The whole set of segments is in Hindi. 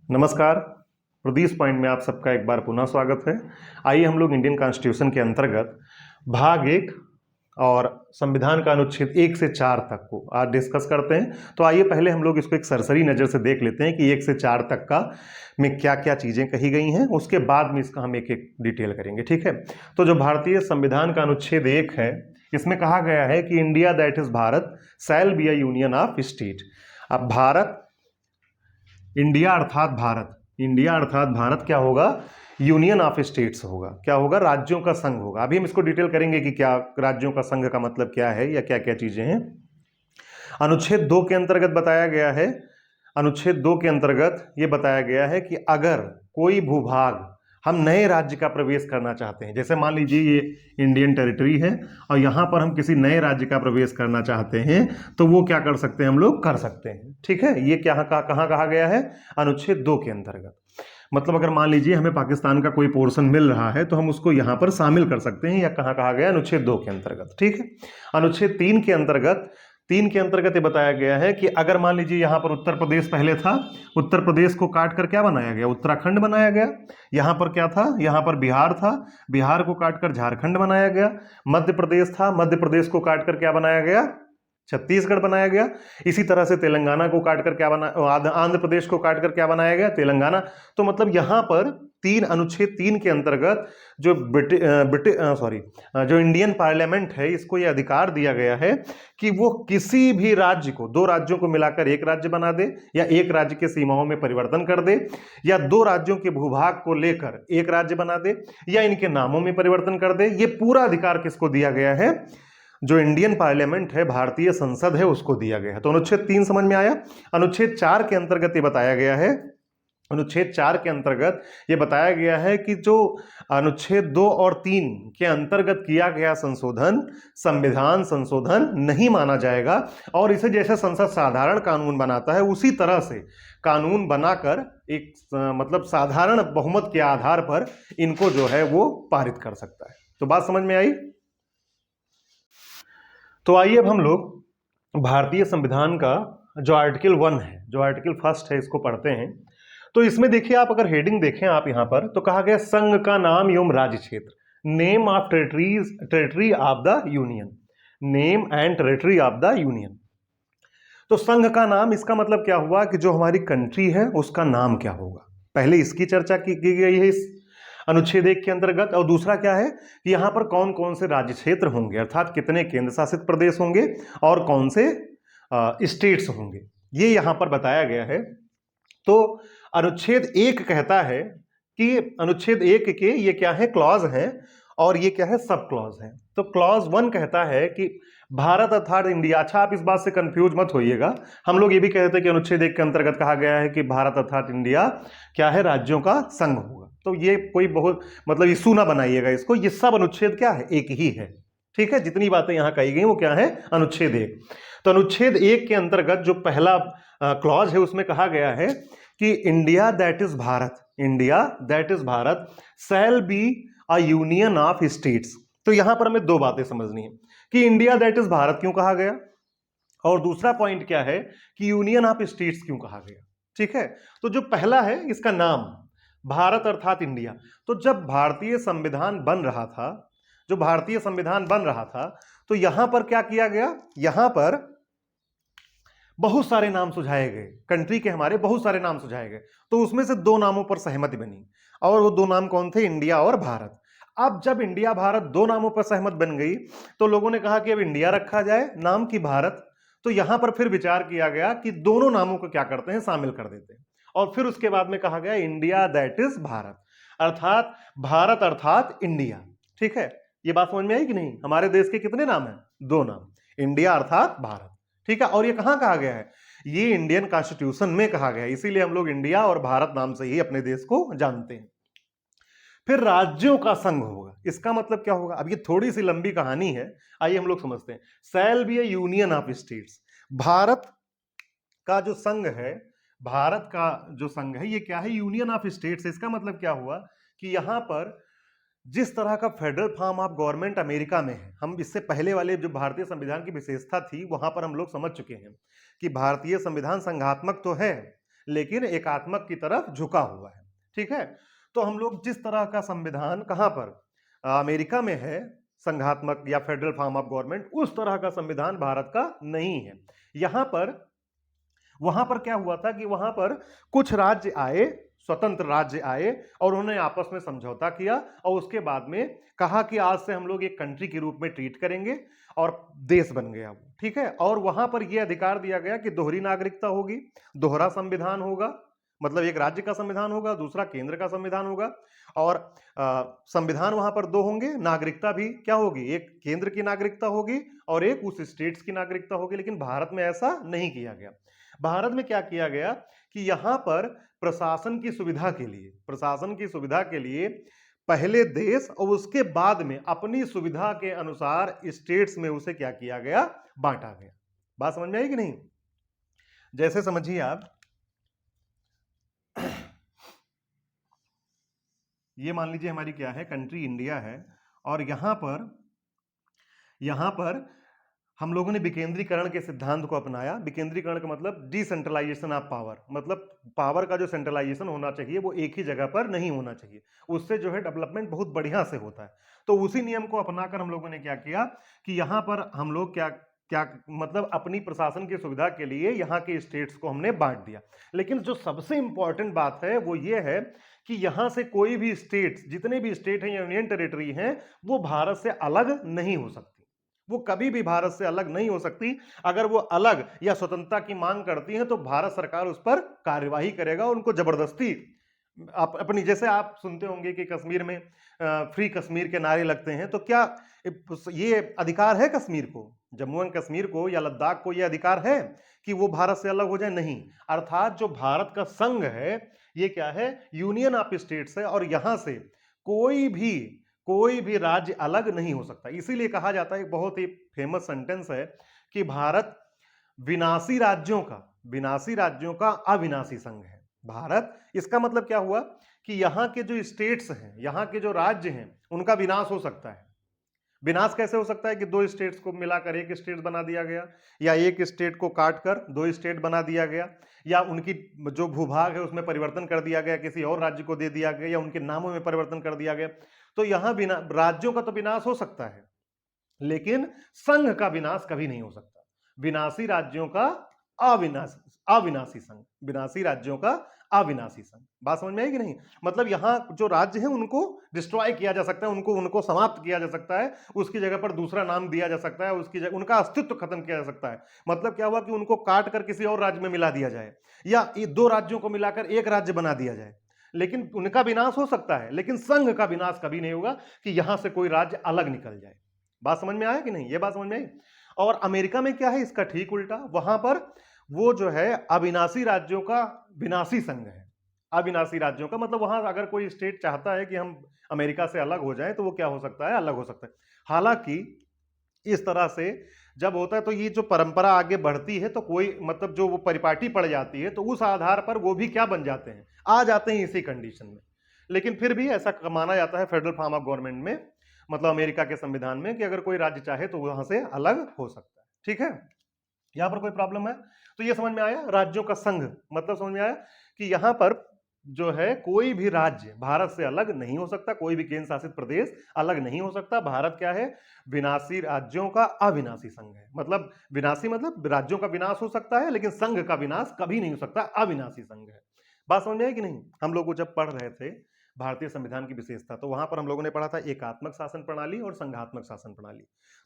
नमस्कार। प्रदीप पॉइंट में आप सबका एक बार पुनः स्वागत है। आइए हम लोग इंडियन कॉन्स्टिट्यूशन के अंतर्गत भाग 1 और संविधान का अनुच्छेद 1 से 4 तक को आज डिस्कस करते हैं। तो आइए पहले हम लोग इसको एक सरसरी नज़र से देख लेते हैं कि 1 से 4 तक का में क्या क्या चीज़ें कही गई हैं, उसके बाद में इसका हम एक एक डिटेल करेंगे। ठीक है। तो जो भारतीय संविधान का अनुच्छेद 1 है, इसमें कहा गया है कि India that is Bharat shall be a union of state. अब भारत, इंडिया अर्थात भारत क्या होगा? यूनियन ऑफ स्टेट्स होगा। क्या होगा? राज्यों का संघ होगा। अभी हम इसको डिटेल करेंगे कि क्या राज्यों का संघ का मतलब क्या है या क्या क्या चीजें हैं। अनुच्छेद 2 के अंतर्गत बताया गया है, अनुच्छेद 2 के अंतर्गत यह बताया गया है कि अगर कोई भूभाग हम नए राज्य का प्रवेश करना चाहते हैं, जैसे मान लीजिए ये इंडियन टेरिटरी है और यहां पर हम किसी नए राज्य का प्रवेश करना चाहते हैं, तो वो क्या कर सकते हैं? हम लोग कर सकते हैं। ठीक है। ये कहाँ कहा गया है? अनुच्छेद 2 के अंतर्गत। मतलब अगर मान लीजिए हमें पाकिस्तान का कोई पोर्शन मिल रहा है तो हम उसको यहां पर शामिल कर सकते हैं, या कहाँ कहा गया? अनुच्छेद 2 के अंतर्गत। ठीक है। अनुच्छेद 3 के अंतर्गत ये बताया गया है कि अगर मान लीजिए यहां पर उत्तर प्रदेश पहले था, उत्तर प्रदेश को काट कर क्या बनाया गया? उत्तराखंड बनाया गया। यहां पर क्या था? यहां पर बिहार था, बिहार को काटकर झारखंड बनाया गया। मध्य प्रदेश था, मध्य प्रदेश को काटकर क्या बनाया गया? छत्तीसगढ़ बनाया गया। इसी तरह से तेलंगाना को काटकर क्या बना, आंध्र प्रदेश को काटकर क्या बनाया गया? तेलंगाना। तो मतलब यहां पर अनुच्छेद 3 के अंतर्गत जो जो इंडियन पार्लियामेंट है, इसको यह अधिकार दिया गया है कि वो किसी भी राज्य को, दो राज्यों को मिलाकर एक राज्य बना दे, या एक राज्य के सीमाओं में परिवर्तन कर दे, या दो राज्यों के भूभाग को लेकर एक राज्य बना दे, या इनके नामों में परिवर्तन कर दे। ये पूरा अधिकार किसको दिया गया है? जो इंडियन पार्लियामेंट है, भारतीय संसद है, उसको दिया गया है। तो अनुच्छेद 3 समझ में आया। अनुच्छेद 4 के अंतर्गत ये बताया गया है, अनुच्छेद 4 के अंतर्गत ये बताया गया है कि जो अनुच्छेद 2 और 3 के अंतर्गत किया गया संशोधन संविधान संशोधन नहीं माना जाएगा, और इसे जैसे संसद साधारण कानून बनाता है उसी तरह से कानून बनाकर एक मतलब साधारण बहुमत के आधार पर इनको जो है वो पारित कर सकता है। तो बात समझ में आई। तो आइए अब हम लोग भारतीय संविधान का जो आर्टिकल 1 है, जो आर्टिकल 1 है, इसको पढ़ते हैं। तो इसमें देखिए, आप अगर हेडिंग देखें आप यहां पर, तो कहा गया संघ का नाम एवं राज्य क्षेत्र, name of territory of the union, name and territory of the union. तो संघ का नाम, इसका मतलब क्या हुआ कि जो हमारी कंट्री है उसका नाम क्या होगा। पहले इसकी चर्चा की गई है इस अनुच्छेद 1 के अंतर्गत। और दूसरा क्या है कि यहां पर कौन कौन से राज्य क्षेत्र होंगे, अर्थात कितने केंद्र शासित प्रदेश होंगे और कौन से स्टेट्स होंगे, ये यहां पर बताया गया है। तो अनुच्छेद 1 कहता है कि अनुच्छेद 1 के ये क्या है? क्लॉज है, और ये क्या है? सब क्लॉज है। तो क्लॉज 1 कहता है कि भारत अर्थात इंडिया। अच्छा, आप इस बात से कंफ्यूज मत होइएगा, हम लोग ये भी कहते हैं कि अनुच्छेद 1 के अंतर्गत कहा गया है कि भारत अर्थात इंडिया क्या है? राज्यों का संघ होगा। तो ये कोई बहुत मतलब इशू ना बनाइएगा इसको, ये सब अनुच्छेद क्या है? एक ही है। ठीक है। जितनी बातें यहां कही गई वो क्या है? अनुच्छेद 1। तो अनुच्छेद 1 के अंतर्गत जो पहला क्लॉज है उसमें कहा गया है कि India that is Bharat shall be a union of states. तो यहां पर हमें दो बातें समझनी है कि इंडिया दैट इज भारत क्यों कहा गया, और दूसरा पॉइंट क्या है कि यूनियन ऑफ स्टेट्स क्यों कहा गया। ठीक है। तो जो पहला है, इसका नाम भारत अर्थात इंडिया। तो जब भारतीय संविधान बन रहा था, तो यहां पर क्या किया गया? यहां पर बहुत सारे नाम सुझाए गए, कंट्री के हमारे बहुत सारे नाम सुझाए गए। तो उसमें से दो नामों पर सहमति बनी, और वो दो नाम कौन थे? इंडिया और भारत। अब जब इंडिया भारत दो नामों पर सहमत बन गई, तो लोगों ने कहा कि अब इंडिया रखा जाए नाम की भारत। तो यहां पर फिर विचार किया गया कि दोनों नामों को क्या करते हैं? शामिल कर देते हैं। और फिर उसके बाद में कहा गया इंडिया दैट इज भारत, अर्थात भारत अर्थात इंडिया। ठीक है। ये बात समझ में आई कि नहीं? हमारे देश के कितने नाम हैं? दो नाम, इंडिया अर्थात भारत। ठीक है। और ये कहां कहा गया है? ये इंडियन कॉन्स्टिट्यूशन में कहा गया है, इसीलिए हम लोग इंडिया और भारत नाम से ही अपने देश को जानते हैं। फिर राज्यों का संघ होगा। इसका मतलब क्या होगा? अब ये थोड़ी सी लंबी कहानी है, आइए हम लोग समझते हैं। Shall be A union of states. Bharat का जो संघ है, ये क्या है? Union of states. इसका मतलब क्या हुआ कि यहां पर जिस तरह का federal form of government America में है, हम इससे पहले वाले जो भारतीय संविधान की विशेषता थी वहां पर हम लोग समझ चुके हैं कि भारतीय संविधान संघात्मक तो है, लेकिन एकात्मक की तरफ झुका हुआ है। ठीक है, तो हम लोग जिस तरह का संविधान कहां पर अमेरिका में है, संघात्मक या फेडरल फॉर्म ऑफ गवर्नमेंट, उस तरह का संविधान भारत का नहीं है। यहां पर वहां पर क्या हुआ था कि वहां पर कुछ राज्य आए, स्वतंत्र राज्य आए, और उन्होंने आपस में समझौता किया और उसके बाद में कहा कि आज से हम लोग एक कंट्री के रूप में ट्रीट करेंगे, और देश बन गया वो। ठीक है, और वहां पर यह अधिकार दिया गया कि दोहरी नागरिकता होगी, दोहरा संविधान होगा, मतलब एक राज्य का संविधान होगा, दूसरा केंद्र का संविधान होगा, और संविधान वहां पर दो होंगे, नागरिकता भी क्या होगी, एक केंद्र की नागरिकता होगी और एक उस स्टेट्स की नागरिकता होगी। लेकिन भारत में ऐसा नहीं किया गया। भारत में क्या किया गया कि यहां पर प्रशासन की सुविधा के लिए पहले देश और उसके बाद में अपनी सुविधा के अनुसार स्टेट्स में उसे क्या किया गया, बांटा गया। बात समझ में आई कि नहीं? जैसे समझिए आप, ये मान लीजिए हमारी क्या है, कंट्री इंडिया है, और यहां पर हम लोगों ने विकेंद्रीकरण के सिद्धांत को अपनाया। विकेंद्रीकरण का मतलब डिसेंट्रलाइजेशन ऑफ पावर, मतलब पावर का जो सेंट्रलाइजेशन होना चाहिए वो एक ही जगह पर नहीं होना चाहिए, उससे जो है डेवलपमेंट बहुत बढ़िया से होता है। तो उसी नियम को अपनाकर हम लोगों ने क्या किया कि यहां पर हम लोग क्या क्या मतलब अपनी प्रशासन की सुविधा के लिए यहाँ के स्टेट्स को हमने बांट दिया। लेकिन जो सबसे इंपॉर्टेंट बात है वो ये है कि यहां से कोई भी स्टेट्स, जितने भी स्टेट हैं या यूनियन टेरिटरी हैं, वो भारत से अलग नहीं हो सकती, वो कभी भी भारत से अलग नहीं हो सकती। अगर वो अलग या स्वतंत्रता की मांग करती हैं तो भारत सरकार उस पर कार्यवाही करेगा, उनको जबरदस्ती अपनी, जैसे आप सुनते होंगे कि कश्मीर में फ्री कश्मीर के नारे लगते हैं, तो क्या ये अधिकार है कश्मीर को, जम्मू एंड कश्मीर को या लद्दाख को, ये अधिकार है कि वो भारत से अलग हो जाए? नहीं। अर्थात जो भारत का संघ है ये क्या है, यूनियन ऑफ स्टेट्स है, और यहां से कोई भी राज्य अलग नहीं हो सकता। इसीलिए कहा जाता है, एक बहुत ही फेमस सेंटेंस है कि भारत विनाशी राज्यों का अविनाशी संघ है। भारत, इसका मतलब क्या हुआ कि यहां के जो स्टेट्स हैं, यहां के जो राज्य हैं, उनका विनाश हो सकता है। विनाश कैसे हो सकता है कि दो स्टेट्स को मिलाकर एक स्टेट बना दिया गया, या एक स्टेट को काटकर दो स्टेट बना दिया गया, या उनकी जो भूभाग है उसमें परिवर्तन कर दिया गया, किसी और राज्य को दे दिया गया, या उनके नामों में परिवर्तन कर दिया गया। तो यहां राज्यों का तो विनाश हो सकता है, लेकिन संघ का विनाश कभी नहीं हो सकता। विनाशी राज्यों का अविनाशी संघ, विनाशी राज्यों का अविनाशी संघ। बात समझ में आई कि नहीं? मतलब यहां जो राज्य हैं उनको डिस्ट्रॉय किया जा सकता है, उनको समाप्त किया जा सकता है, उसकी जगह पर दूसरा नाम दिया जा सकता है, उसकी जगह उनका अस्तित्व खत्म किया जा सकता है। मतलब क्या हुआ कि उनको काट कर किसी और राज्य में मिला दिया जाए, या ये दो राज्यों को मिलाकर एक राज्य बना दिया जाए, लेकिन उनका विनाश हो सकता है, लेकिन संघ का विनाश कभी नहीं होगा कि यहां से कोई राज्य अलग निकल जाए। बात समझ में आया कि नहीं? ये बात समझ में आई। और अमेरिका में क्या है, इसका ठीक उल्टा, वहां पर वो जो है अविनाशी राज्यों का विनाशी संघ है। अविनाशी राज्यों का मतलब वहां अगर कोई स्टेट चाहता है कि हम अमेरिका से अलग हो जाएं, तो वो क्या हो सकता है, अलग हो सकता है। हालांकि इस तरह से जब होता है तो ये जो परंपरा आगे बढ़ती है, तो कोई मतलब जो वो परिपाटी पड़ जाती है, तो उस आधार पर वो भी क्या बन जाते हैं, आ जाते हैं इसी कंडीशन में। लेकिन फिर भी ऐसा माना जाता है फेडरल फॉर्म ऑफ गवर्नमेंट में, मतलब अमेरिका के संविधान में, कि अगर कोई राज्य चाहे तो वहां से अलग हो सकता है। ठीक है, यहां पर कोई प्रॉब्लम है? तो ये समझ में आया, राज्यों का संघ मतलब समझ में आया कि यहां पर जो है कोई भी राज्य भारत से अलग नहीं हो सकता, कोई भी केंद्र शासित प्रदेश अलग नहीं हो सकता। भारत क्या है, विनाशी राज्यों का अविनाशी संघ है। मतलब विनाशी मतलब राज्यों का विनाश हो सकता है, लेकिन संघ का विनाश कभी नहीं हो सकता, अविनाशी संघ है। बात समझ में आई कि नहीं? हम लोग जब पढ़ रहे थे भारतीय संविधान की विशेषता, तो वहां पर हम लोगों ने पढ़ा था एकात्मक शासन प्रणाली और संघात्मक शासन प्रणाली।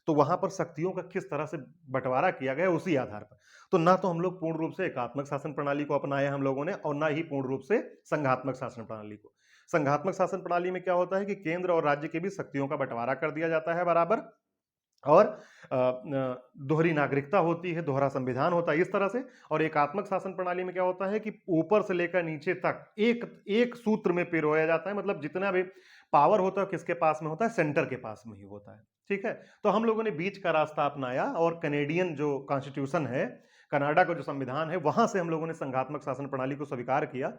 तो वहां पर शक्तियों का किस तरह से बंटवारा किया गया उसी आधार पर। तो ना तो हम लोग पूर्ण रूप से एकात्मक शासन प्रणाली को अपनाया हम लोगों ने, और ना ही पूर्ण रूप से संघात्मक शासन प्रणाली को। संघात्मक शासन प्रणाली में क्या होता है कि केंद्र और राज्य के बीच शक्तियों का बंटवारा कर दिया जाता है बराबर, और दोहरी नागरिकता होती है, दोहरा संविधान होता है, इस तरह से। और एकात्मक शासन प्रणाली में क्या होता है कि ऊपर से लेकर नीचे तक एक सूत्र में पिरोया जाता है, मतलब जितना भी पावर होता है किसके पास में होता है, सेंटर के पास में ही होता है। ठीक है, तो हम लोगों ने बीच का रास्ता अपनाया, और कनेडियन जो कॉन्स्टिट्यूशन है, कनाडा का जो संविधान है, वहां से हम लोगों ने संघात्मक शासन प्रणाली को स्वीकार किया।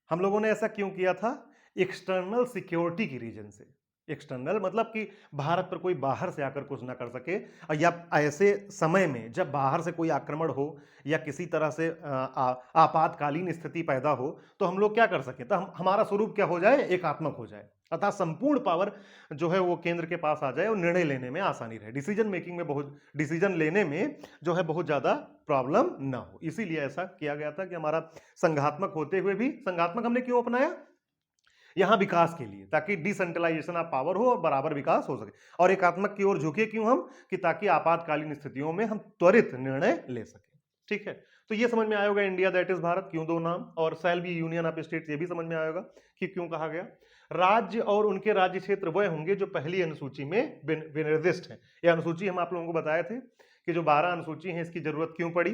हम लोगों ने ऐसा क्यों किया था? एक्सटर्नल सिक्योरिटी की रीजन से। एक्सटर्नल मतलब कि भारत पर कोई बाहर से आकर कुछ ना कर सके, या ऐसे समय में जब बाहर से कोई आक्रमण हो या किसी तरह से आपातकालीन स्थिति पैदा हो तो हम लोग क्या कर सकें, तो हमारा स्वरूप क्या हो जाए, एकात्मक हो जाए, अतः संपूर्ण पावर जो है वो केंद्र के पास आ जाए और निर्णय लेने में आसानी रहे, डिसीजन मेकिंग में डिसीजन लेने में जो है बहुत ज्यादा प्रॉब्लम ना हो। इसीलिए ऐसा किया गया था कि हमारा संघात्मक होते हुए भी, संघात्मक हमने क्यों अपनाया, यहां विकास के लिए, ताकि डिसेंट्रलाइजेशन ऑफ पावर हो और बराबर विकास हो सके, और एकात्मक की ओर झुके क्यों हम, कि ताकि आपातकालीन स्थितियों में हम त्वरित निर्णय ले सके। ठीक है, तो ये समझ में आया होगा इंडिया दैट इज भारत क्यों दो नाम, और shall be union of states ये भी समझ में आया होगा कि क्यों कहा गया। राज्य और उनके राज्य क्षेत्र वह होंगे जो पहली अनुसूची में विनिर्दिष्ट है। यह अनुसूची हम आप लोगों को बताए थे कि जो 12 अनुसूची है इसकी जरूरत क्यों पड़ी,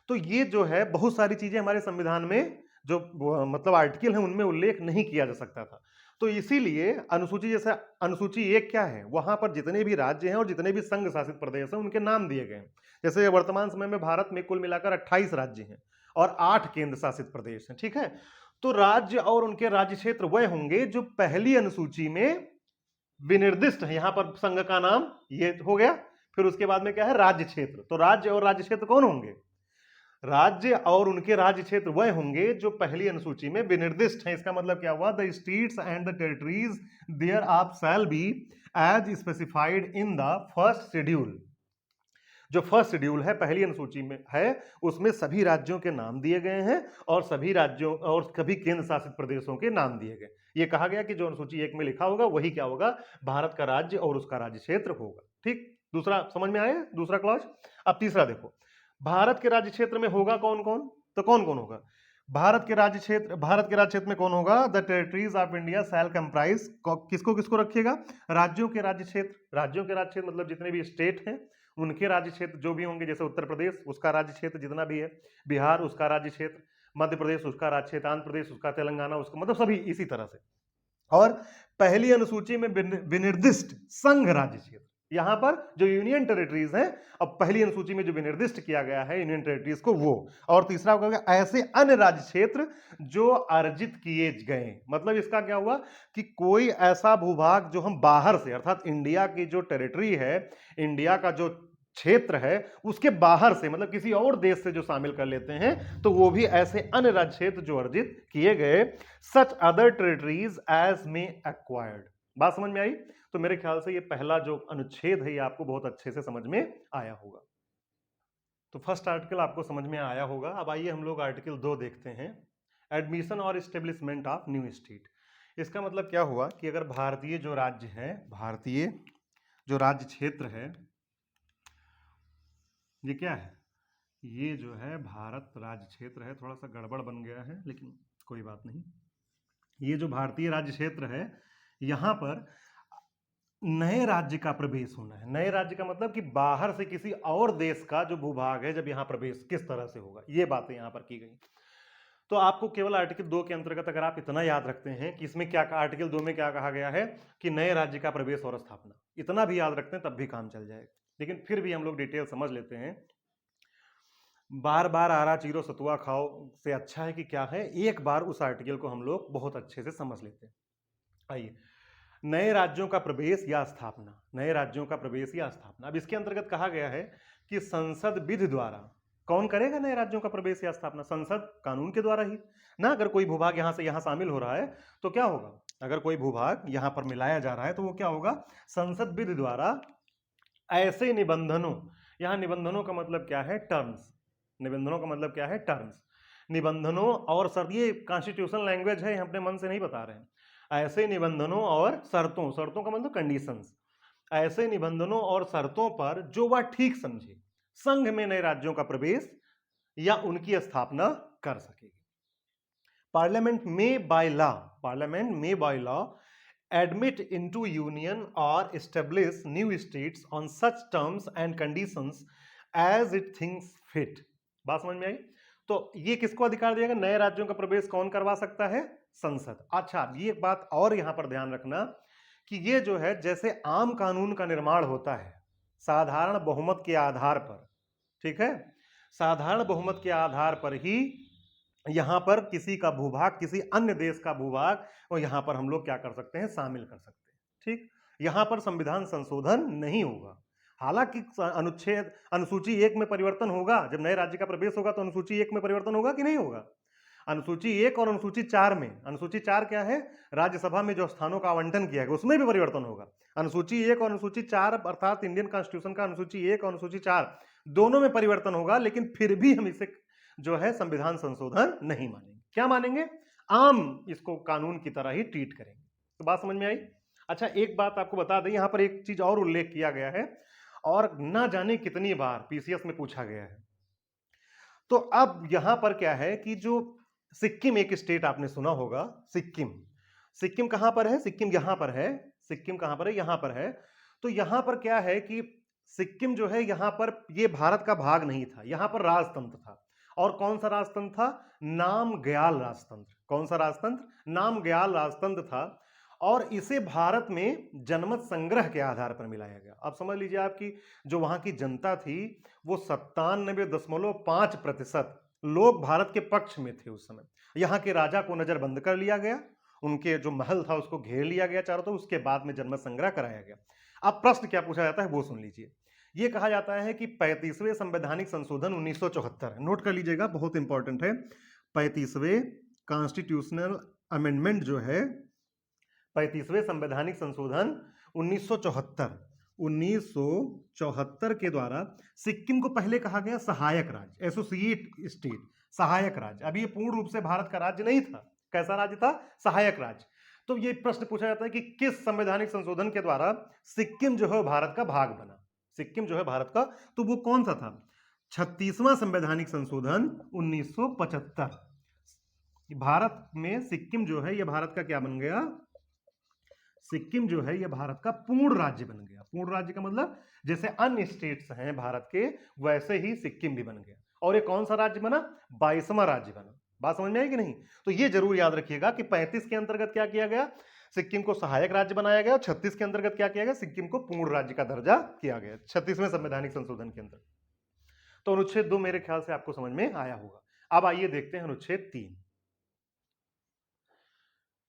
तो ये जो है बहुत सारी चीजें हमारे संविधान में जो मतलब आर्टिकल है उनमें उल्लेख नहीं किया जा सकता था, तो इसीलिए अनुसूची, जैसे अनुसूची 1 क्या है, वहां पर जितने भी राज्य हैं और जितने भी संघ शासित प्रदेश हैं उनके नाम दिए गए हैं। जैसे वर्तमान समय में भारत में कुल मिलाकर 28 राज्य हैं और 8 केंद्र शासित प्रदेश हैं। ठीक है, तो राज्य और उनके राज्य क्षेत्र वह होंगे जो पहली अनुसूची में विनिर्दिष्ट है। यहां पर संघ का नाम ये हो गया, फिर उसके बाद में क्या है, राज्य क्षेत्र। तो राज्य और राज्य क्षेत्र कौन होंगे, राज्य और उनके राज्य क्षेत्र वह होंगे जो पहली अनुसूची में विनिर्दिष्ट हैं। इसका मतलब क्या हुआ, the states and the territories thereof shall be as specified in the first schedule. जो फर्स्ट शेड्यूल है पहली अनुसूची में है उसमें सभी राज्यों के नाम दिए गए हैं और सभी राज्यों और सभी केंद्र शासित प्रदेशों के नाम दिए गए। ये कहा गया कि जो अनुसूची 1 में लिखा होगा वही क्या होगा, भारत का राज्य और उसका राज्य क्षेत्र होगा। ठीक, दूसरा समझ में आया, दूसरा क्लॉज। अब तीसरा देखो, भारत के राज्य क्षेत्र में होगा कौन कौन, तो कौन कौन होगा, भारत के राज्य क्षेत्र में कौन होगा, the territories of India shall comprise, किसको किसको रखिएगा, राज्यों के राज्य क्षेत्र। राज्यों के राज्य क्षेत्र मतलब जितने भी स्टेट हैं उनके राज्य क्षेत्र जो भी होंगे, जैसे उत्तर प्रदेश उसका राज्य क्षेत्र जितना भी है, बिहार उसका राज्य क्षेत्र, मध्य प्रदेश उसका राज्य क्षेत्र, आंध्र प्रदेश उसका, तेलंगाना उसका, मतलब सभी इसी तरह से। और पहली अनुसूची में विनिर्दिष्ट संघ राज्य क्षेत्र, यहां पर जो यूनियन टेरिटरीज हैं, अब पहली अनुसूची में जो विनिर्दिष्ट किया गया है यूनियन टेरिटरीज को वो, और तीसरा होगा ऐसे अन्य राज्य क्षेत्र जो अर्जित किए गए। मतलब इसका क्या हुआ कि कोई ऐसा भूभाग जो हम बाहर से, अर्थात इंडिया की जो टेरिटरी है, इंडिया का जो क्षेत्र है उसके बाहर से, मतलब किसी और देश से जो शामिल कर लेते हैं, तो वो भी ऐसे अन्य राज्य क्षेत्र जो अर्जित किए गए, सच अदर टेरिटरीज एज में एक्वायर्ड। बात समझ में आई, तो मेरे ख्याल से ये पहला जो अनुच्छेद है ये आपको बहुत अच्छे से समझ में आया होगा। तो फर्स्ट आर्टिकल आपको समझ में आया होगा। अब आइए हम लोग आर्टिकल 2 देखते हैं, एडमिशन और एस्टेब्लिशमेंट ऑफ न्यू स्टेट। इसका मतलब क्या हुआ कि अगर भारतीय जो राज्य है, भारतीय जो राज्य क्षेत्र है, ये क्या है, ये जो है भारत राज्य क्षेत्र है, थोड़ा सा गड़बड़ बन गया है लेकिन कोई बात नहीं। ये जो भारतीय राज्य क्षेत्र है, यहां पर नए राज्य का प्रवेश होना है। नए राज्य का मतलब कि बाहर से किसी और देश का जो भूभाग है जब यहां प्रवेश किस तरह से होगा, ये बातें यहां पर की गई। तो आपको केवल आर्टिकल 2 के अंतर्गत अगर आप इतना याद रखते हैं कि इसमें क्या, आर्टिकल 2 में क्या कहा गया है कि नए राज्य का प्रवेश और स्थापना, इतना भी याद रखते हैं तब भी काम चल जाएगा। लेकिन फिर भी हम लोग डिटेल समझ लेते हैं। बार बार आरा चीरो सतुआ खाओ से अच्छा है कि क्या है, एक बार उस आर्टिकल को हम लोग बहुत अच्छे से समझ लेते हैं। आइए, नए राज्यों का प्रवेश या स्थापना, नए राज्यों का प्रवेश या स्थापना। अब इसके अंतर्गत कहा गया है कि संसद विधि द्वारा, कौन करेगा नए राज्यों का प्रवेश या स्थापना, संसद कानून के द्वारा ही ना। अगर कोई भूभाग यहां से यहां शामिल हो रहा है तो क्या होगा, अगर कोई भूभाग यहां पर मिलाया जा रहा है तो वो क्या होगा, संसद विधि द्वारा ऐसे निबंधनों, यहां निबंधनों का मतलब क्या है, टर्म्स, निबंधनों का मतलब क्या है, टर्म्स, निबंधनों और शर्त, ये कॉन्स्टिट्यूशन लैंग्वेज है, अपने मन से नहीं बता रहे हैं। ऐसे निबंधनों और शर्तों, शर्तों का मतलब कंडीशंस, ऐसे निबंधनों और शर्तों पर जो वह ठीक समझे संघ में नए राज्यों का प्रवेश या उनकी स्थापना कर सकेगी। पार्लियामेंट में बाय लॉ, पार्लियामेंट में by law admit into union or establish new states on such terms and conditions as it thinks fit। बात समझ में आई। तो ये किसको अधिकार दिया गया, नए राज्यों का प्रवेश कौन करवा सकता है, संसद। अच्छा, ये एक बात और यहां पर ध्यान रखना कि ये जो है, जैसे आम कानून का निर्माण होता है साधारण बहुमत के आधार पर, ठीक है, साधारण बहुमत के आधार पर ही यहां पर किसी का भूभाग, किसी अन्य देश का भूभाग, और यहां पर हम लोग क्या कर सकते हैं, शामिल कर सकते हैं। ठीक, यहां पर संविधान संशोधन नहीं होगा। हालांकि अनुसूची 1 में परिवर्तन होगा, जब नए राज्य का प्रवेश होगा तो अनुसूची 1 में परिवर्तन होगा कि नहीं होगा? अनुसूची 1 और अनुसूची 4 में, अनुसूची 4 क्या है? राज्यसभा में जो स्थानों का आवंटन किया गया उसमें भी परिवर्तन होगा। अनुसूची 1 और अनुसूची 4 अर्थात इंडियन कॉन्स्टिट्यूशन का अनुसूची 1 और अनुसूची 4 दोनों में परिवर्तन होगा, लेकिन फिर भी हम इसे जो है संविधान संशोधन नहीं मानेंगे। क्या मानेंगे? आम इसको कानून की तरह ही ट्रीट करेंगे। तो बात समझ में आई? अच्छा, एक बात आपको बता दें, यहां पर एक चीज और उल्लेख किया गया है और ना जाने कितनी बार पीसीएस में पूछा गया है। तो अब यहां पर क्या है कि जो सिक्किम एक स्टेट आपने सुना होगा, सिक्किम, सिक्किम कहां पर है? सिक्किम यहां पर है। सिक्किम कहां पर है? यहां पर है। तो यहां पर क्या है कि सिक्किम जो है यहां पर ये भारत का भाग नहीं था, यहां पर राजतंत्र था। और कौन सा राजतंत्र था? नामग्याल राजतंत्र। कौन सा राजतंत्र? नामग्याल राजतंत्र था। और इसे भारत में जनमत संग्रह के आधार पर मिलाया गया। अब समझ लीजिए आपकी जो वहां की जनता थी वो 97.5% लोग भारत के पक्ष में थे उस समय। यहाँ के राजा को नजरबंद कर लिया गया, उनके जो महल था उसको घेर लिया गया चारों तरफ, उसके बाद में जनमत संग्रह कराया गया। अब प्रश्न क्या पूछा जाता है वो सुन लीजिए। ये कहा जाता है कि 35वें संवैधानिक संशोधन 1974, नोट कर लीजिएगा, बहुत इंपॉर्टेंट है। 35वें कॉन्स्टिट्यूशनल अमेंडमेंट जो है, 35वें संवैधानिक संशोधन 1974 के द्वारा सिक्किम को पहले कहा गया सहायक राज्य, एसोसिएट स्टेट, सहायक राज्य। अभी ये पूर्ण रूप से भारत का राज्य नहीं था। कैसा राज्य था? सहायक राज्य। तो ये प्रश्न पूछा जाता है कि किस संवैधानिक संशोधन के द्वारा सिक्किम जो है भारत का भाग बना? सिक्किम जो है भारत का, तो वो कौन सा था? 36वां संवैधानिक संशोधन 1975। भारत में सिक्किम जो है यह भारत का क्या बन गया? सिक्किम जो है यह भारत का पूर्ण राज्य बन गया। पूर्ण राज्य का मतलब जैसे अन्य स्टेट्स हैं भारत के, वैसे ही सिक्किम भी बन गया। और ये कौन सा राज्य बना? 22वां राज्य बना। बात समझ में आई कि नहीं? तो ये जरूर याद रखिएगा कि 35 के अंतर्गत क्या किया गया? सिक्किम को सहायक राज्य बनाया गया। 36 के अंतर्गत क्या किया गया? सिक्किम को पूर्ण राज्य का दर्जा किया गया 36वें संवैधानिक संशोधन के अंतर्गत। तो अनुच्छेद 2 मेरे ख्याल से आपको समझ में आया होगा। अब आइए देखते हैं अनुच्छेद 3।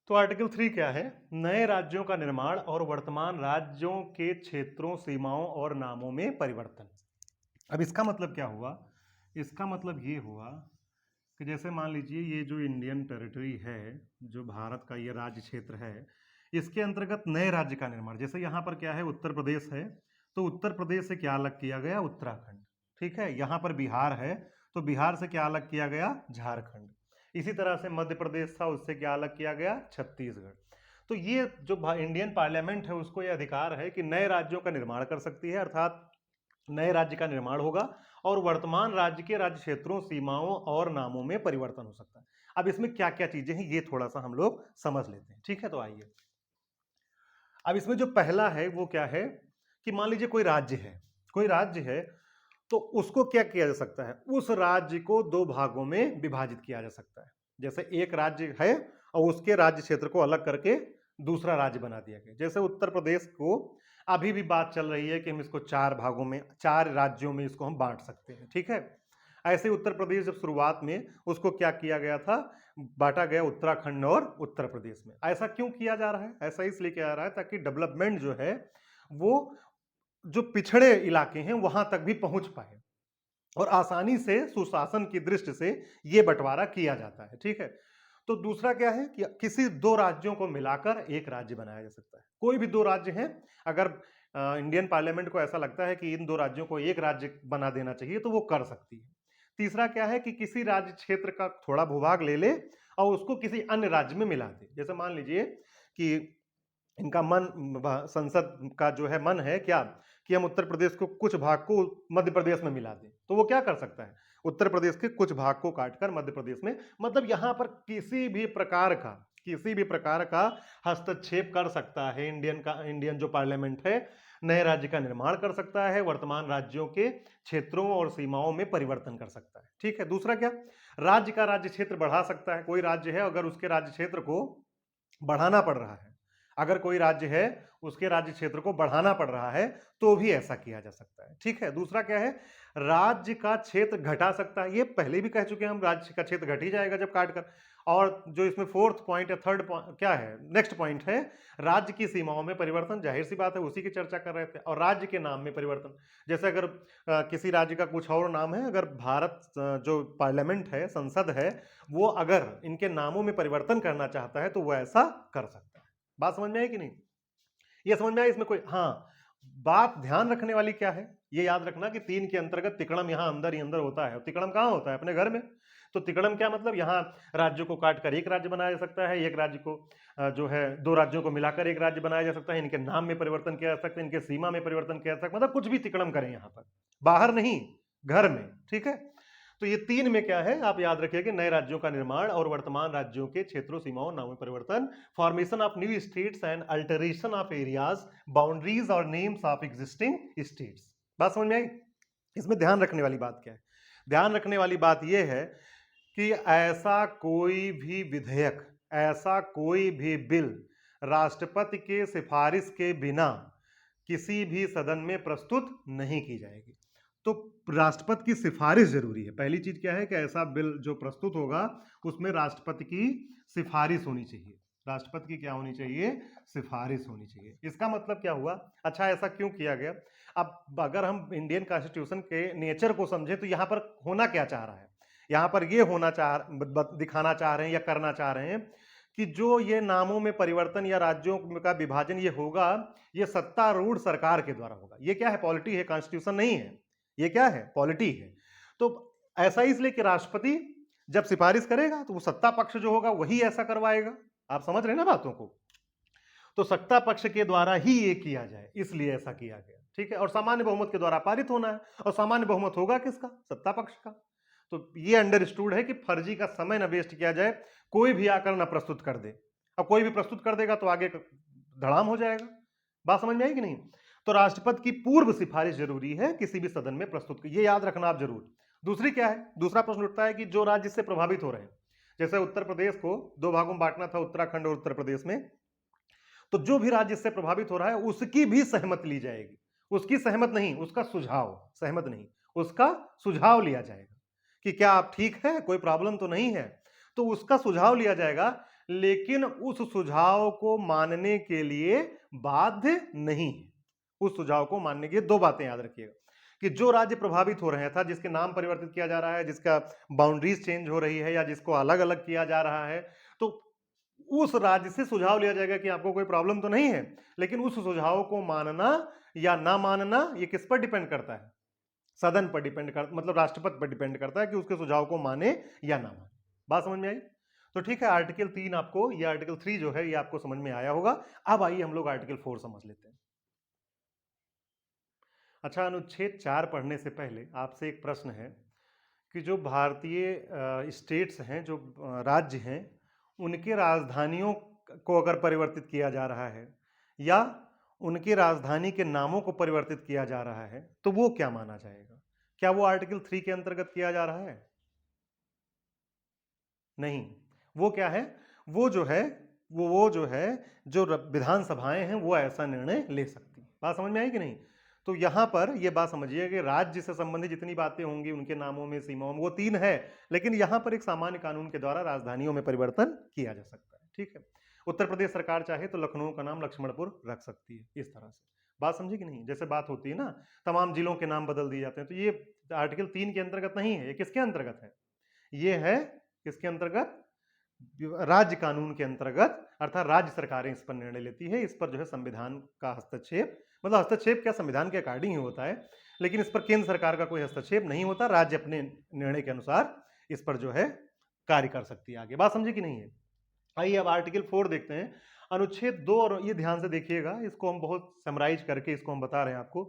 तो आर्टिकल 3 क्या है? नए राज्यों का निर्माण और वर्तमान राज्यों के क्षेत्रों, सीमाओं और नामों में परिवर्तन। अब इसका मतलब क्या हुआ? इसका मतलब ये हुआ कि जैसे मान लीजिए ये जो इंडियन टेरिटरी है, जो भारत का ये राज्य क्षेत्र है, इसके अंतर्गत नए राज्य का निर्माण। जैसे यहाँ पर क्या है? उत्तर प्रदेश है, तो उत्तर प्रदेश से क्या अलग किया गया? उत्तराखंड। ठीक है, यहाँ पर बिहार है, तो बिहार से क्या अलग किया गया? झारखंड। इसी तरह से मध्य प्रदेश था, उससे क्या अलग किया गया? छत्तीसगढ़। तो ये जो इंडियन पार्लियामेंट है उसको ये अधिकार है कि नए राज्यों का निर्माण कर सकती है, अर्थात नए राज्य का निर्माण होगा और वर्तमान राज्य के राज्य क्षेत्रों, सीमाओं और नामों में परिवर्तन हो सकता है। अब इसमें क्या क्या चीजें हैं ये थोड़ा सा हम लोग समझ लेते हैं। ठीक है, तो आइए। अब इसमें जो पहला है वो क्या है कि मान लीजिए कोई राज्य है, कोई राज्य है, तो उसको क्या किया जा सकता है? उस राज्य को दो भागों में विभाजित किया जा सकता है। जैसे एक राज्य है और उसके राज्य क्षेत्र को अलग करके दूसरा राज्य बना दिया गया। जैसे उत्तर प्रदेश को अभी भी बात चल रही है कि हम इसको 4 भागों में, 4 राज्यों में इसको हम बांट सकते हैं। ठीक है, ऐसे उत्तर प्रदेश जब शुरुआत में उसको क्या किया गया था? बांटा गया उत्तराखंड और उत्तर प्रदेश में। ऐसा क्यों किया जा रहा है? ऐसा इसलिए किया जा रहा है ताकि डेवलपमेंट जो है वो जो पिछड़े इलाके हैं वहां तक भी पहुंच पाए और आसानी से सुशासन की दृष्टि से यह बंटवारा किया जाता है। ठीक है, तो दूसरा क्या है कि किसी दो राज्यों को मिलाकर एक राज्य बनाया जा सकता है। कोई भी दो राज्य हैं, अगर इंडियन पार्लियामेंट को ऐसा लगता है कि इन दो राज्यों को एक राज्य बना देना चाहिए तो वो कर सकती है। तीसरा क्या है कि किसी राज्य क्षेत्र का थोड़ा भूभाग ले ले और उसको किसी अन्य राज्य में मिला दे। जैसे मान लीजिए कि इनका संसद का जो है मन है क्या कि हम उत्तर प्रदेश को कुछ भाग को मध्य प्रदेश में मिला दें, तो वो क्या कर सकता है? उत्तर प्रदेश के कुछ भाग को काटकर मध्य प्रदेश में, मतलब यहां पर किसी भी प्रकार का हस्तक्षेप कर सकता है। इंडियन जो पार्लियामेंट है नए राज्य का निर्माण कर सकता है, वर्तमान राज्यों के क्षेत्रों और सीमाओं में परिवर्तन कर सकता है। ठीक है, दूसरा क्या? राज्य का राज्य क्षेत्र बढ़ा सकता है। कोई राज्य है, अगर उसके राज्य क्षेत्र को बढ़ाना पड़ रहा है, अगर कोई राज्य है उसके राज्य क्षेत्र को बढ़ाना पड़ रहा है तो भी ऐसा किया जा सकता है। ठीक है, दूसरा क्या है? राज्य का क्षेत्र घटा सकता है। ये पहले भी कह चुके हैं हम, राज्य का क्षेत्र घट ही जाएगा जब काट कर। और जो इसमें फोर्थ पॉइंट या थर्ड पॉइंट क्या है, नेक्स्ट पॉइंट है राज्य की सीमाओं में परिवर्तन। जाहिर सी बात है उसी की चर्चा कर रहे थे। और राज्य के नाम में परिवर्तन, जैसे अगर किसी राज्य का कुछ और नाम है, अगर भारत जो पार्लियामेंट है, संसद है, वो अगर इनके नामों में परिवर्तन करना चाहता है तो वो ऐसा कर सकता है। बात समझ में आई कि नहीं? ये समझ में आई? इसमें कोई हाँ बात ध्यान रखने वाली क्या है, ये याद रखना कि 3 के अंतर्गत तिकड़म यहां अंदर ही अंदर होता है। और तिकड़म कहां होता है? अपने घर में। तो तिकड़म क्या मतलब, यहाँ राज्यों को काटकर एक राज्य बनाया जा सकता है, एक राज्य को जो है 2 राज्यों को मिलाकर एक राज्य बनाया जा सकता है, इनके नाम में परिवर्तन किया जा सकता है, इनके सीमा में परिवर्तन किया जा सकता है, मतलब कुछ भी तिकड़म करें यहां पर, बाहर नहीं, घर में। ठीक है, तो ये 3 में क्या है आप याद रखिए कि नए राज्यों का निर्माण और वर्तमान राज्यों के क्षेत्रों, सीमाओं, नामों में परिवर्तन, formation of new states and alteration of areas, boundaries और नेम्स ऑफ एग्जिस्टिंग स्टेट्स। बात समझ में आई? इसमें ध्यान रखने वाली बात क्या है? ध्यान रखने वाली बात यह है कि ऐसा कोई भी विधेयक, ऐसा कोई भी बिल राष्ट्रपति के सिफारिश के बिना किसी भी सदन में प्रस्तुत नहीं की जाएगी। तो राष्ट्रपति की सिफारिश जरूरी है। पहली चीज क्या है कि ऐसा बिल जो प्रस्तुत होगा उसमें राष्ट्रपति की सिफारिश होनी चाहिए। राष्ट्रपति की क्या होनी चाहिए? सिफारिश होनी चाहिए। इसका मतलब क्या हुआ? अच्छा, ऐसा क्यों किया गया? अब अगर हम इंडियन कॉन्स्टिट्यूशन के नेचर को समझे तो यहां पर होना क्या चाह रहा है, यहां पर ये दिखाना चाह रहे हैं या करना चाह रहे हैं कि जो ये नामों में परिवर्तन या राज्यों का विभाजन ये होगा, ये सत्तारूढ़ सरकार के द्वारा होगा। ये क्या है? पॉलिटी है, कॉन्स्टिट्यूशन नहीं है। ये क्या है? पॉलिटी है। तो ऐसा इसलिए कि राष्ट्रपति जब सिफारिश करेगा तो वो सत्ता पक्ष जो होगा वही ऐसा करवाएगा। आप समझ रहे हैं ना बातों को? तो सत्ता पक्ष के द्वारा ही ये किया जाए, इसलिए ऐसा किया गया। ठीक है, और सामान्य बहुमत के द्वारा पारित होना है। और सामान्य बहुमत होगा किसका? सत्ता पक्ष का। तो ये अंडरस्टूड है कि फर्जी का समय न वेस्ट किया जाए, कोई भी आकर न प्रस्तुत कर दे। अब कोई भी प्रस्तुत कर देगा तो आगे धड़ाम हो जाएगा। बात समझ में आई कि नहीं? तो राष्ट्रपति की पूर्व सिफारिश जरूरी है किसी भी सदन में प्रस्तुत, ये याद रखना आप जरूर। दूसरी क्या है? दूसरा प्रश्न उठता है कि जो राज्य इससे प्रभावित हो रहे हैं, जैसे उत्तर प्रदेश को 2 भागों में बांटना था, उत्तराखंड और उत्तर प्रदेश में, तो जो भी राज्य इससे प्रभावित हो रहा है उसकी भी सहमति ली जाएगी। उसकी सहमत नहीं, उसका सुझाव, सहमत नहीं, उसका सुझाव लिया जाएगा कि क्या आप ठीक है, कोई प्रॉब्लम तो नहीं है, तो उसका सुझाव लिया जाएगा। लेकिन उस सुझाव को मानने के लिए बाध्य नहीं है। उस सुझाव को मानने की 2 बातें याद रखिएगा कि जो राज्य प्रभावित हो रहे था, जिसके नाम परिवर्तित किया जा रहा है, जिसका बाउंड्रीज चेंज हो रही है या जिसको अलग अलग किया जा रहा है, तो उस राज्य से सुझाव लिया जाएगा कि आपको कोई प्रॉब्लम तो नहीं है। लेकिन उस सुझाव को मानना या ना मानना ये किस पर डिपेंड करता है? सदन पर डिपेंड करता, मतलब राष्ट्रपति पर डिपेंड करता है कि उसके सुझाव को माने या ना माने। बात समझ में आई? तो ठीक है, आर्टिकल 3 आपको, ये आर्टिकल 3 जो है ये आपको समझ में आया होगा। अब आइए हम लोग आर्टिकल 4 समझ लेते हैं। अच्छा, अनुच्छेद 4 पढ़ने से पहले आपसे एक प्रश्न है कि जो भारतीय स्टेट्स हैं, जो राज्य हैं, उनके राजधानियों को अगर परिवर्तित किया जा रहा है या उनकी राजधानी के नामों को परिवर्तित किया जा रहा है तो वो क्या माना जाएगा? क्या वो आर्टिकल 3 के अंतर्गत किया जा रहा है? नहीं। वो क्या है? वो जो है जो विधानसभाएं हैं वो ऐसा निर्णय ले सकती। बात समझ में आई कि नहीं? तो यहां पर ये बात समझिए कि राज्य से संबंधित जितनी बातें होंगी उनके नामों में, सीमाओं में, वो 3 है। लेकिन यहां पर एक सामान्य कानून के द्वारा राजधानियों में परिवर्तन किया जा सकता है। ठीक है, उत्तर प्रदेश सरकार चाहे तो लखनऊ का नाम लक्ष्मणपुर रख सकती है, इस तरह से। बात समझी कि नहीं? जैसे बात होती है ना, तमाम जिलों के नाम बदल दिए जाते हैं, तो ये आर्टिकल 3 के अंतर्गत नहीं है। ये किसके अंतर्गत है? ये है किसके अंतर्गत? राज्य कानून के अंतर्गत, अर्थात राज्य सरकारें इस पर निर्णय लेती है। इस पर जो है संविधान का हस्तक्षेप, मतलब हस्तक्षेप क्या, संविधान के अकॉर्डिंग ही होता है, लेकिन इस पर केंद्र सरकार का कोई हस्तक्षेप नहीं होता। राज्य अपने निर्णय के अनुसार इस पर जो है कार्य कर सकती है आगे। बात समझी कि नहीं है? आइए अब आर्टिकल 4 देखते हैं। अनुच्छेद 2, और ये ध्यान से देखिएगा, इसको हम बहुत समराइज करके इसको हम बता रहे हैं आपको।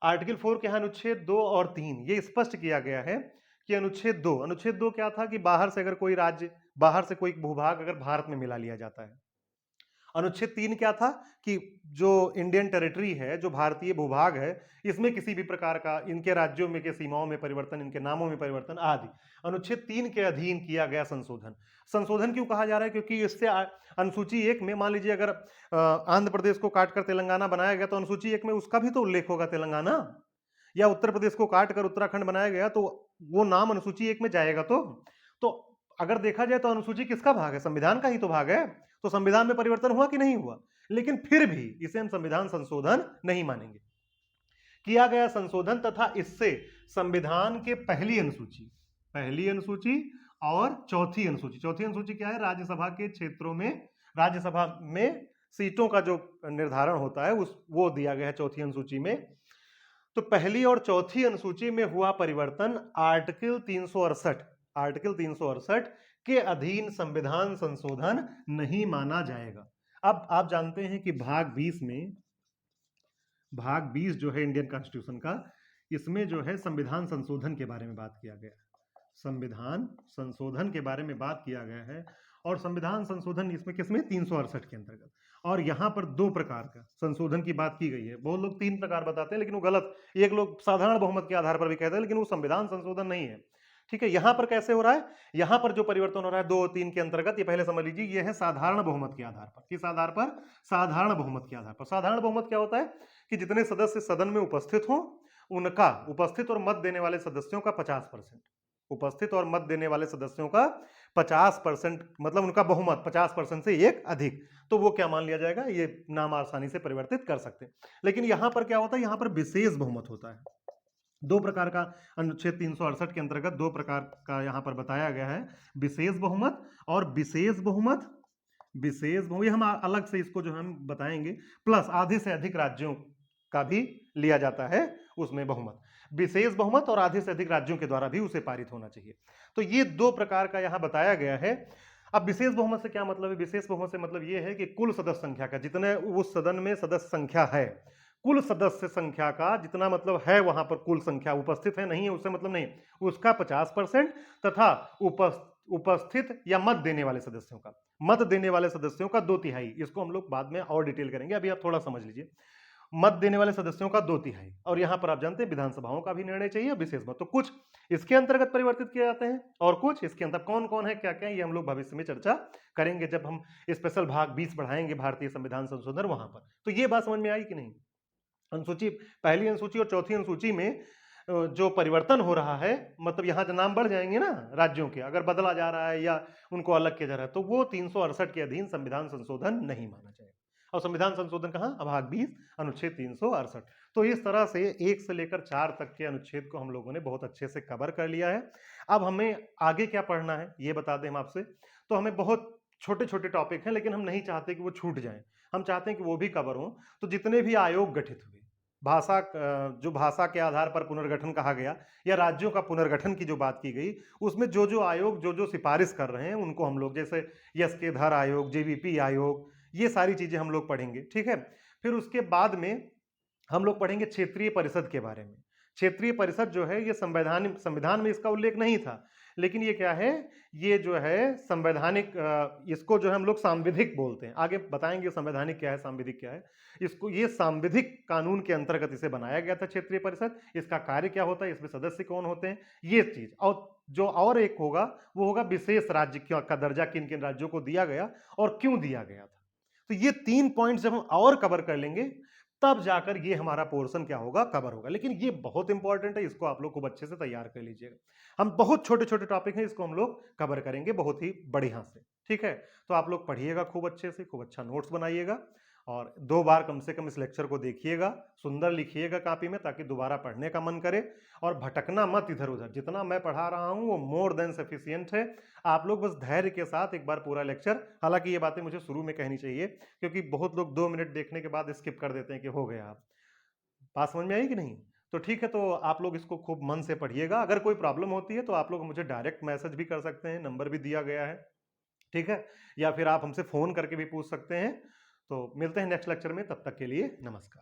आर्टिकल 4 के अनुच्छेद 2 और 3 ये स्पष्ट किया गया है कि अनुच्छेद 2 क्या था कि बाहर से अगर कोई राज्य, बाहर से कोई भूभाग अगर भारत में मिला लिया जाता है। अनुच्छेद 3 क्या था कि जो इंडियन टेरिटरी है, जो भारतीय भूभाग है, इसमें किसी भी प्रकार का इनके राज्यों में के सीमाओं में परिवर्तन, इनके नामों में परिवर्तन आदि अनुच्छेद 3 के अधीन किया गया संशोधन। संशोधन क्यों कहा जा रहा है? क्योंकि इससे अनुसूची 1 में, मान लीजिए अगर आंध्र प्रदेश को काटकर तेलंगाना बनाया गया तो अनुसूची 1 में उसका भी तो उल्लेख होगा तेलंगाना, या उत्तर प्रदेश को काटकर उत्तराखंड बनाया गया तो वो नाम अनुसूची 1 में जाएगा। तो अगर देखा जाए तो अनुसूची किसका भाग है? संविधान का ही तो भाग है। तो संविधान में परिवर्तन हुआ कि नहीं हुआ? लेकिन फिर भी इसे हम संविधान संशोधन नहीं मानेंगे। किया गया संशोधन तथा इससे संविधान के पहली अनुसूची और चौथी अनुसूची क्या है? राज्यसभा के क्षेत्रों में, राज्यसभा में सीटों का जो निर्धारण होता है वो दिया गया है चौथी अनुसूची में। तो पहली और चौथी अनुसूची में हुआ परिवर्तन आर्टिकल 368 के अधीन संविधान संशोधन नहीं माना जाएगा। अब आप जानते हैं कि भाग 20 जो है इंडियन कॉन्स्टिट्यूशन का, इसमें जो है संविधान संशोधन के बारे में बात किया गया है। संविधान संशोधन के बारे में बात किया गया है और संविधान संशोधन इसमें किसमें? 368 के अंतर्गत। और यहां पर 2 प्रकार का संशोधन की बात की गई है। बहुत लोग 3 प्रकार बताते हैं लेकिन वो गलत। एक लोग साधारण बहुमत के आधार पर भी कहते हैं लेकिन वो संविधान संशोधन नहीं है। ठीक है, यहां पर कैसे हो रहा है? यहां पर जो परिवर्तन हो रहा है 2 और 3 के अंतर्गत, ये पहले समझ लीजिए, ये है साधारण बहुमत के आधार पर। किस आधार पर? साधारण बहुमत के आधार पर। साधारण बहुमत क्या होता है? कि जितने सदस्य सदन में उपस्थित हो उनका, उपस्थित और मत देने वाले सदस्यों का 50%, उपस्थित और मत देने वाले सदस्यों का 50%, मतलब उनका बहुमत 50% से एक अधिक, तो वो क्या मान लिया जाएगा? ये नाम आसानी से परिवर्तित कर सकते हैं। लेकिन यहां पर क्या होता है? यहां पर विशेष बहुमत होता है। 2 प्रकार का अनुच्छेद 368 के अंतर्गत 2 प्रकार का यहां पर बताया गया है, विशेष बहुमत और विशेष बहुमत। हम अलग से इसको जो हम बताएंगे। प्लस आधे से अधिक राज्यों का भी लिया जाता है उसमें बहुमत, विशेष बहुमत और आधे से अधिक राज्यों के द्वारा भी उसे पारित होना चाहिए। तो ये 2 प्रकार का यहां बताया गया है। अब विशेष बहुमत से क्या मतलब है? विशेष बहुमत से मतलब ये है कि कुल सदस्य संख्या का, जितने उस सदन में सदस्य संख्या है, कुल सदस्य संख्या का जितना मतलब है, वहां पर कुल संख्या उपस्थित है नहीं है उससे मतलब नहीं, उसका 50% तथा उपस्थित या मत देने वाले सदस्यों का, मत देने वाले सदस्यों का 2/3। इसको हम लोग बाद में और डिटेल करेंगे, अभी आप थोड़ा समझ लीजिए। मत देने वाले सदस्यों का 2/3। और यहां पर आप जानते हैं विधानसभाओं का भी निर्णय चाहिए विशेष मत। तो कुछ इसके अंतर्गत परिवर्तित किए जाते हैं और कुछ इसके अंदर कौन कौन है, क्या क्या, ये हम लोग भविष्य में चर्चा करेंगे जब हम स्पेशल भाग 20 बढ़ाएंगे भारतीय संविधान संशोधन वहां पर। तो ये बात समझ में आई कि नहीं? अनुसूची, पहली अनुसूची और चौथी अनुसूची में जो परिवर्तन हो रहा है, मतलब यहां जो नाम बढ़ जाएंगे ना राज्यों के, अगर बदला जा रहा है या उनको अलग किया जा रहा है, तो वो 368 के अधीन संविधान संशोधन नहीं माना जाएगा। और संविधान संशोधन कहां? भाग 20 अनुच्छेद 368। तो इस तरह से 1 से लेकर 4 तक के अनुच्छेद को हम लोगों ने बहुत अच्छे से कवर कर लिया है। अब हमें आगे क्या पढ़ना है ये बता दें हम आपसे। तो हमें बहुत छोटे छोटे टॉपिक हैं लेकिन हम नहीं चाहते कि वो छूट जाएं, हम चाहते हैं कि वो भी कवर हों। तो जितने भी आयोग गठित हुए, भाषा, जो भाषा के आधार पर पुनर्गठन कहा गया या राज्यों का पुनर्गठन की जो बात की गई, उसमें जो जो आयोग जो जो सिफारिश कर रहे हैं उनको हम लोग, जैसे यस के धर आयोग, जेवीपी आयोग, ये सारी चीजें हम लोग पढ़ेंगे। ठीक है, फिर उसके बाद में हम लोग पढ़ेंगे क्षेत्रीय परिषद के बारे में। क्षेत्रीय परिषद जो है ये संविधान में इसका उल्लेख नहीं था, लेकिन ये क्या है? ये जो है संवैधानिक, इसको जो है हम लोग सांविधिक बोलते हैं। आगे बताएंगे संवैधानिक क्या है, सांविधिक क्या है। इसको, ये सांविधिक कानून के अंतर्गत इसे बनाया गया था क्षेत्रीय परिषद। इसका कार्य क्या होता है, इसमें सदस्य कौन होते हैं, ये चीज। और जो और एक होगा वो होगा विशेष राज्य का दर्जा किन किन राज्यों को दिया गया और क्यों दिया गया था। तो ये 3 पॉइंट्स जब हम और कवर कर लेंगे तब जाकर ये हमारा पोर्शन क्या होगा, कवर होगा। लेकिन ये बहुत इंपॉर्टेंट है, इसको आप लोग खूब अच्छे से तैयार कर लीजिएगा। हम बहुत छोटे छोटे टॉपिक हैं, इसको हम लोग कवर करेंगे बहुत ही बढ़िया से। ठीक है, तो आप लोग पढ़िएगा खूब अच्छे से, खूब अच्छा नोट्स बनाइएगा और 2 बार कम से कम इस लेक्चर को देखिएगा, सुंदर लिखिएगा कॉपी में ताकि दोबारा पढ़ने का मन करे। और भटकना मत इधर उधर, जितना मैं पढ़ा रहा हूं वो मोर देन सफिशिएंट है। आप लोग बस धैर्य के साथ एक बार पूरा लेक्चर, हालांकि ये बातें मुझे शुरू में कहनी चाहिए क्योंकि बहुत लोग 2 मिनट देखने के बाद स्किप कर देते हैं कि हो गया। आप बात समझ में आई कि नहीं? तो ठीक है, तो आप लोग इसको खूब मन से पढ़िएगा। अगर कोई प्रॉब्लम होती है तो आप लोग मुझे डायरेक्ट मैसेज भी कर सकते हैं, नंबर भी दिया गया है। ठीक है, या फिर आप हमसे फोन करके भी पूछ सकते हैं। तो मिलते हैं नेक्स्ट लेक्चर में, तब तक के लिए नमस्कार।